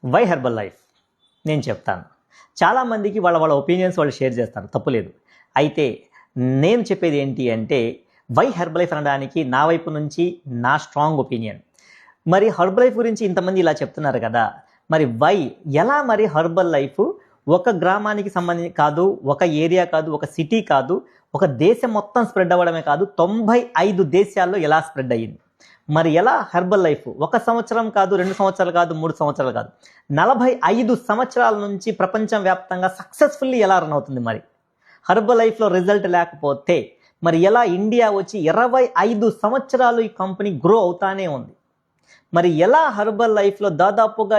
Why herbal life నేను చెప్తాను. చాలామందికి వాళ్ళ ఒపీనియన్స్ వాళ్ళు షేర్ చేస్తారు, తప్పులేదు. అయితే నేను చెప్పేది ఏంటి అంటే వై హెర్బల్ లైఫ్ అనడానికి నా వైపు నుంచి నా స్ట్రాంగ్ ఒపీనియన్. మరి హెర్బల్ లైఫ్ గురించి ఇంతమంది ఇలా చెప్తున్నారు కదా, మరి వై, ఎలా మరి హెర్బల్ లైఫ్ ఒక గ్రామానికి సంబంధించి కాదు, ఒక ఏరియా కాదు, ఒక సిటీ కాదు, ఒక దేశం మొత్తం స్ప్రెడ్ అవ్వడమే కాదు, 95 దేశాల్లో ఎలా స్ప్రెడ్ అయ్యింది? మరి ఎలా హెర్బల్ లైఫ్ 1 సంవత్సరం కాదు, 2 సంవత్సరాలు కాదు, 3 సంవత్సరాలు కాదు, 45 సంవత్సరాల నుంచి ప్రపంచం వ్యాప్తంగా సక్సెస్ఫుల్లీ ఎలా రన్ అవుతుంది? మరి హెర్బల్ లైఫ్లో రిజల్ట్ లేకపోతే మరి ఎలా ఇండియా వచ్చి 25 సంవత్సరాలు ఈ కంపెనీ గ్రో అవుతానే ఉంది? మరి ఎలా హెర్బల్ లైఫ్లో దాదాపుగా